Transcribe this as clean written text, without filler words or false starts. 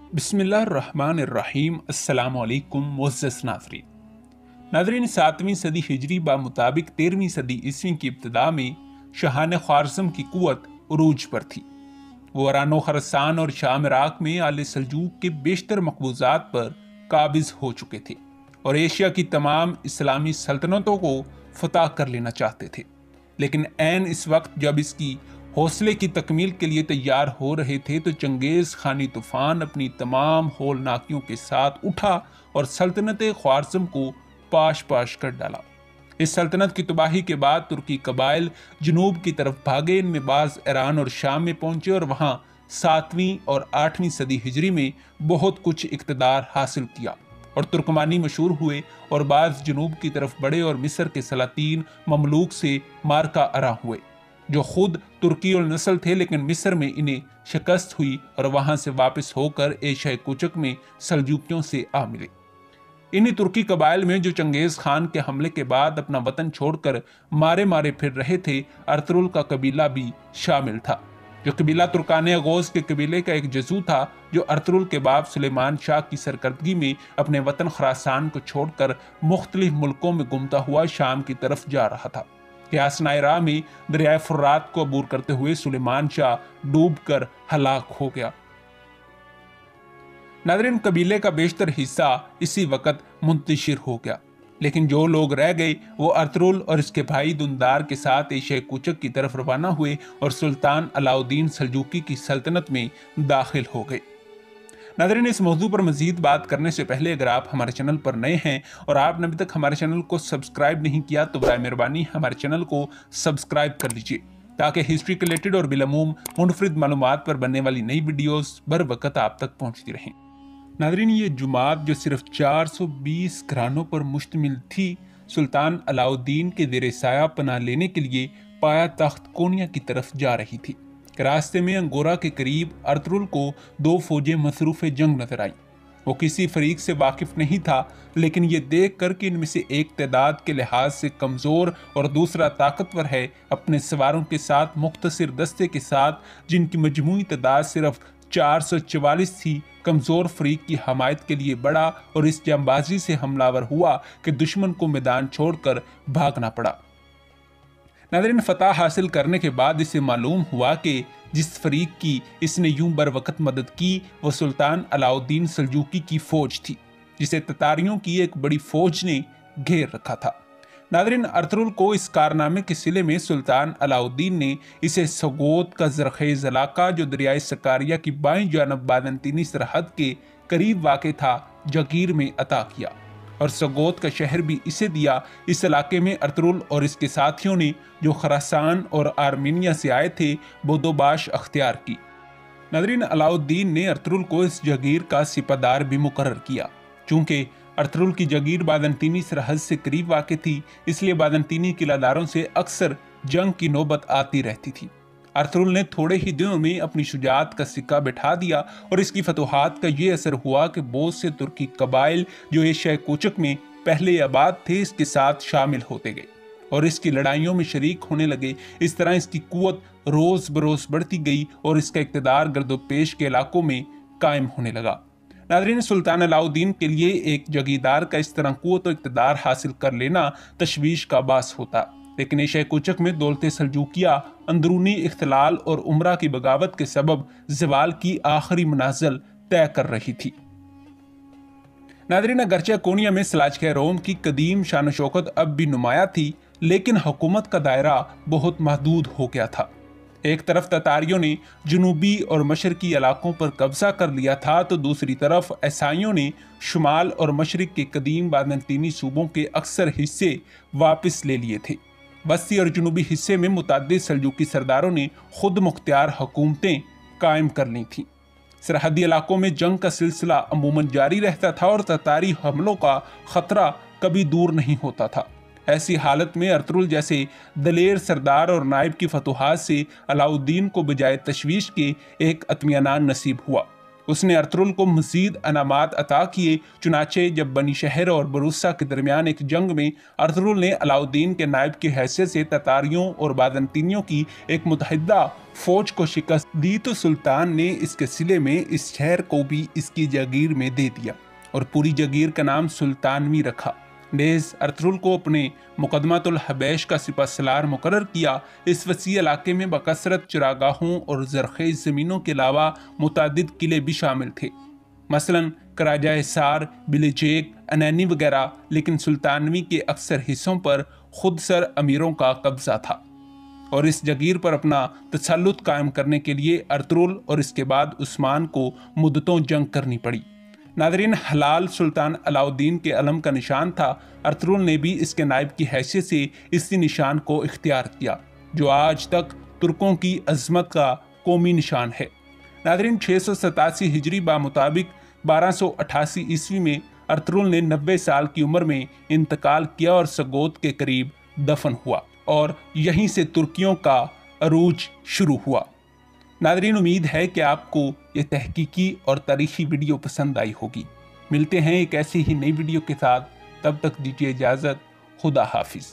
بسم اللہ الرحمن الرحیم۔ السلام علیکم معزز ناظرین 7ویں صدی ہجری بمطابق 13ویں صدی عیسوی کی ابتدا میں شاہان خوارزم کی قوت عروج پر تھی۔ وہ ایران و خراسان اور شام عراق میں آل سلجوق کے بیشتر مقبوضات پر قابض ہو چکے تھے اور ایشیا کی تمام اسلامی سلطنتوں کو فتح کر لینا چاہتے تھے، لیکن عین اس وقت جب اس کی حوصلے کی تکمیل کے لیے تیار ہو رہے تھے تو چنگیز خانی طوفان اپنی تمام ہولناکیوں کے ساتھ اٹھا اور سلطنت خوارزم کو پاش پاش کر ڈالا۔ اس سلطنت کی تباہی کے بعد ترکی قبائل جنوب کی طرف بھاگے، ان میں بعض ایران اور شام میں پہنچے اور وہاں 7ویں اور 8ویں صدی ہجری میں بہت کچھ اقتدار حاصل کیا اور ترکمانی مشہور ہوئے، اور بعض جنوب کی طرف بڑھے اور مصر کے سلاطین مملوک سے مارکا ارا ہوئے جو خود ترکی النسل تھے، لیکن مصر میں انہیں شکست ہوئی اور وہاں سے واپس ہو کر ایشیا کوچک میں سلجوقیوں سے آ ملے۔ انہی ترکی قبائل میں جو چنگیز خان کے حملے کے بعد اپنا وطن چھوڑ کر مارے پھر رہے تھے، ارطغرل کا قبیلہ بھی شامل تھا، جو قبیلہ ترکان اغوز کے قبیلے کا ایک جزو تھا، جو ارطغرل کے باپ سلیمان شاہ کی سرکردگی میں اپنے وطن خراسان کو چھوڑ کر مختلف ملکوں میں گھومتا ہوا شام کی طرف جا رہا تھا کہ اثناء راہ میں دریائے فرات کو عبور کرتے ہوئے سلیمان شاہ ڈوب کر ہلاک ہو گیا۔ ناظرین، قبیلے کا بیشتر حصہ اسی وقت منتشر ہو گیا، لیکن جو لوگ رہ گئے وہ ارطغرل اور اس کے بھائی دندار کے ساتھ ایشیا کوچک کی طرف روانہ ہوئے اور سلطان علاء الدین سلجوقی کی سلطنت میں داخل ہو گئے۔ ناظرین، اس موضوع پر مزید بات کرنے سے پہلے اگر آپ ہمارے چینل پر نئے ہیں اور آپ نے ابھی تک ہمارے چینل کو سبسکرائب نہیں کیا تو برائے مہربانی ہمارے چینل کو سبسکرائب کر لیجئے تاکہ ہسٹری کے ریلیٹڈ اور بالعموم منفرد معلومات پر بننے والی نئی ویڈیوز بر وقت آپ تک پہنچتی رہیں۔ ناظرین، یہ جماعت جو صرف 420 گھرانوں پر مشتمل تھی، سلطان علاء الدین کے زیر سایہ پناہ لینے کے لیے پایا تخت کونیا کی طرف جا رہی تھی۔ راستے میں انگورا کے قریب ارطغرل کو 2 فوجیں مصروف جنگ نظر آئیں۔ وہ کسی فریق سے واقف نہیں تھا، لیکن یہ دیکھ کر کہ ان میں سے ایک تعداد کے لحاظ سے کمزور اور دوسرا طاقتور ہے، اپنے سواروں کے ساتھ مختصر دستے کے ساتھ جن کی مجموعی تعداد صرف 444 تھی، کمزور فریق کی حمایت کے لیے بڑھا اور اس جانبازی سے حملہ آور ہوا کہ دشمن کو میدان چھوڑ کر بھاگنا پڑا۔ ناظرین، فتح حاصل کرنے کے بعد اسے معلوم ہوا کہ جس فریق کی اس نے یوں بر وقت مدد کی وہ سلطان علاء الدین سلجوقی کی فوج تھی، جسے تتاریوں کی ایک بڑی فوج نے گھیر رکھا تھا۔ ناظرین، ارطغرل کو اس کارنامے کے صلے میں سلطان علاء الدین نے اسے سوغوت کا زرخیز علاقہ جو دریائے سکاریا کی بائیں جانب بازنطینی سرحد کے قریب واقع تھا جگیر میں عطا کیا، اور سوغوت کا شہر بھی اسے دیا۔ اس علاقے میں ارطغرل اور اس کے ساتھیوں نے جو خراسان اور آرمینیا سے آئے تھے بودوباش اختیار کی۔ ناظرین، علاء الدین نے ارطغرل کو اس جگیر کا سپہدار بھی مقرر کیا۔ چونکہ ارطغرل کی جگیر بازنطینی سرحد سے قریب واقع تھی، اس لیے بازنطینی قلعہ داروں سے اکثر جنگ کی نوبت آتی رہتی تھی۔ ارطغرل نے تھوڑے ہی دنوں میں اپنی شجاعت کا سکہ بٹھا دیا اور اس کی فتوحات کا یہ اثر ہوا کہ بہت سے ترکی قبائل جو ایشیا کوچک میں پہلے آباد تھے اس کے ساتھ شامل ہوتے گئے اور اس کی لڑائیوں میں شریک ہونے لگے۔ اس طرح اس کی قوت روز بروز بڑھتی گئی اور اس کا اقتدار گرد و پیش کے علاقوں میں قائم ہونے لگا۔ ناظرین، سلطان علاء الدین کے لیے ایک جگیردار کا اس طرح قوت و اقتدار حاصل کر لینا تشویش کا باعث ہوتا، لیکن ایشیا کوچک میں دولت سلجوقیہ اندرونی اختلال اور عمرہ کی بغاوت کے سبب زوال کی آخری منازل طے کر رہی تھی۔ ناظرین، اگرچہ کونیا میں سلاجقہ روم کی قدیم شان و شوکت اب بھی نمایاں تھی، لیکن حکومت کا دائرہ بہت محدود ہو گیا تھا۔ ایک طرف تتاریوں نے جنوبی اور مشرقی علاقوں پر قبضہ کر لیا تھا تو دوسری طرف عیسائیوں نے شمال اور مشرق کے قدیم بازنطینی صوبوں کے اکثر حصے واپس لے لیے تھے۔ وسطی اور جنوبی حصے میں متعدد سلجوقی سرداروں نے خود مختار حکومتیں قائم کر لی تھیں۔ سرحدی علاقوں میں جنگ کا سلسلہ عموماً جاری رہتا تھا اور تتاری حملوں کا خطرہ کبھی دور نہیں ہوتا تھا۔ ایسی حالت میں ارطغرل جیسے دلیر سردار اور نائب کی فتوحات سے علاء الدین کو بجائے تشویش کے ایک اطمینان نصیب ہوا۔ اس نے ارطغرل کو مزید انعامات عطا کیے۔ چنانچہ جب بنی شہر اور بروسا کے درمیان ایک جنگ میں ارطغرل نے علاؤالدین کے نائب کی حیثیت سے تتاریوں اور بازنطینیوں کی ایک متحدہ فوج کو شکست دی تو سلطان نے اس کے صلے میں اس شہر کو بھی اس کی جاگیر میں دے دیا اور پوری جاگیر کا نام سلطانوی رکھا۔ نیز ارطغرل کو اپنے مقدمۃ الحبیش کا سپہ سالار مقرر کیا۔ اس وسیع علاقے میں بکثرت چراگاہوں اور زرخیز زمینوں کے علاوہ متعدد قلعے بھی شامل تھے، مثلاً کراجہ حصار، بلیچیک، انینی وغیرہ، لیکن سلطانوی کے اکثر حصوں پر خود سر امیروں کا قبضہ تھا، اور اس جاگیر پر اپنا تسلط قائم کرنے کے لیے ارطغرل اور اس کے بعد عثمان کو مدتوں جنگ کرنی پڑی۔ ناظرین، ہلال سلطان علاؤالدین کے علم کا نشان تھا۔ ارطغرل نے بھی اس کے نائب کی حیثیت سے اسی نشان کو اختیار کیا، جو آج تک ترکوں کی عظمت کا قومی نشان ہے۔ ناظرین، 687 ہجری بمطابق 1288 عیسوی میں ارطغرل نے 90 سال کی عمر میں انتقال کیا اور سگوت کے قریب دفن ہوا، اور یہیں سے ترکیوں کا عروج شروع ہوا۔ ناظرین، امید ہے کہ آپ کو یہ تحقیقی اور تاریخی ویڈیو پسند آئی ہوگی۔ ملتے ہیں ایک ایسی ہی نئی ویڈیو کے ساتھ، تب تک دیجیے اجازت۔ خدا حافظ۔